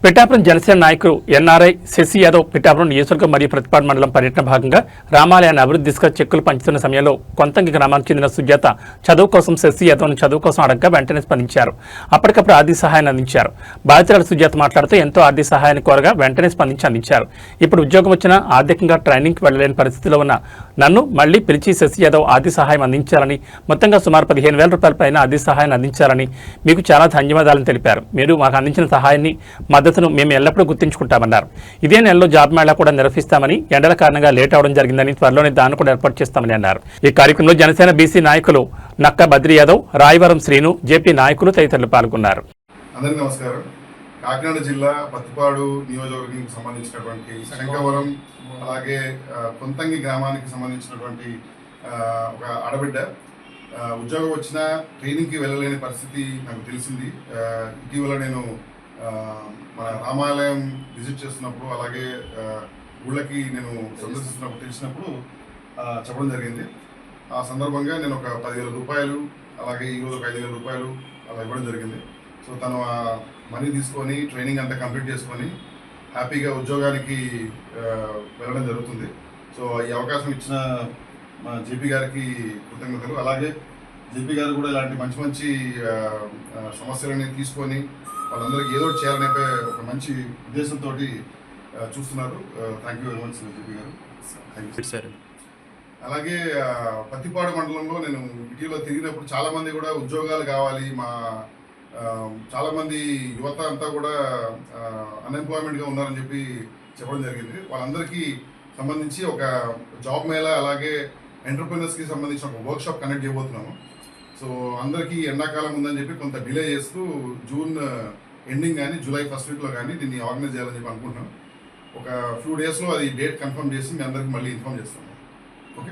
పిఠాపురం జనసేన నాయకులు ఎన్ఆర్ఐ శశి యాదవ్ పిఠాపురం నియోజకవర్గం మరియు ప్రతిపాడు మండలం పర్యటన భాగంగా రామాలయాన్ని అభివృద్ధి దిశగా చెక్కులు పంచుతున్న సమయంలో కొంతంగి గ్రామానికి చెందిన సుజాత చదువు కోసం శశి యాదవ్ను చదువు కోసం అడగగా వెంటనే స్పందించారు. అప్పటికప్పుడు ఆర్థిక సహాయాన్ని అందించారు. బాధితురాలు సుజాత మాట్లాడుతూ ఎంతో ఆర్థిక సహాయాన్ని కోరగా వెంటనే స్పందించి అందించారు. ఇప్పుడు ఉద్యోగం వచ్చినా ఆర్థికంగా ట్రైనింగ్కి వెళ్లలేని పరిస్థితిలో ఉన్న నన్ను మళ్లీ పిలిచి శశి యాదవ్ ఆర్థిక సహాయం అందించాలని, మొత్తంగా సుమారు 15,000 రూపాయల పైన ఆర్థిక సహాయాన్ని అందించాలని మీకు చాలా ధన్యవాదాలను తెలిపారు. మీరు మాకు అందించిన సహాయాన్ని మద్దతును మేము ఎల్లప్పుడూ గుర్తుంచుకుంటామన్నారు. ఇదే నెలలో జాబ్ మేళా కూడా నిర్వహిస్తామని, ఎండల కారణంగా లేట్ అవడం జరిగిందని, త్వరలోనే దాన్ని కూడా ఏర్పాటు చేస్తామని అన్నారు. ఈ కార్యక్రమంలో జనసేన బీసీ నాయకులు నక్క బద్రి యాదవ్, రాయవరం శ్రీను, జేపీ నాయకులు తదితరులు పాల్గొన్నారు. అందరికీ నమస్కారం. కాకినాడ జిల్లా పత్తిపాడు నియోజకవర్గానికి సంబంధించినటువంటి శంకవరం అలాగే కొంతంగి గ్రామానికి సంబంధించినటువంటి ఒక ఆడబిడ్డ ఉద్యోగం వచ్చిన ట్రైనింగ్కి వెళ్ళలేని పరిస్థితి నాకు తెలిసింది. ఇటీవల నేను మన రామాలయం విజిట్ చేస్తున్నప్పుడు అలాగే ఊళ్ళకి నేను సందర్శిస్తున్నప్పుడు తెలిసినప్పుడు చెప్పడం జరిగింది. ఆ సందర్భంగా నేను ఒక 10,000 రూపాయలు అలాగే ఈరోజు ఒక 5,000 రూపాయలు అలా ఇవ్వడం జరిగింది. సో తను ఆ మనీ తీసుకొని ట్రైనింగ్ అంతా కంప్లీట్ చేసుకొని హ్యాపీగా ఉద్యోగానికి వెళ్ళడం జరుగుతుంది. సో ఈ అవకాశం ఇచ్చిన మా జేపీ గారికి కృతజ్ఞతలు. అలాగే జేపీ గారు కూడా ఇలాంటి మంచి మంచి సమస్యలని తీసుకొని వాళ్ళందరికీ ఏదో చేయాలనే ఒక మంచి ఉద్దేశంతో చూస్తున్నారు. Thank you very much JP గారు. Thank you sir. అలాగే పత్తిపాడు మండలంలో నేను ఇటీవల తిరిగినప్పుడు చాలామంది కూడా ఉద్యోగాలు కావాలి, మా చాలామంది యువత అంతా కూడా అన్ఎంప్లాయ్మెంట్గా ఉన్నారని చెప్పి చెప్పడం జరిగింది. వాళ్ళందరికీ సంబంధించి ఒక జాబ్ మేళా అలాగే ఎంటర్ప్రెన్యూర్స్కి సంబంధించిన ఒక వర్క్షాప్ కండక్ట్ చేయబోతున్నాము. సో అందరికీ ఎండాకాలం ఉందని చెప్పి కొంత డిలే చేస్తూ జూన్ ఎండింగ్ కానీ జూలై ఫస్ట్ వీక్లో కానీ దీన్ని ఆర్గనైజ్ చేయాలని చెప్పి అనుకుంటున్నాం. ఒక ఫ్యూ డేస్లో అది డేట్ కన్ఫర్మ్ చేసి మీ అందరికీ మళ్ళీ ఇన్ఫార్మ్ చేస్తాము. ఓకే.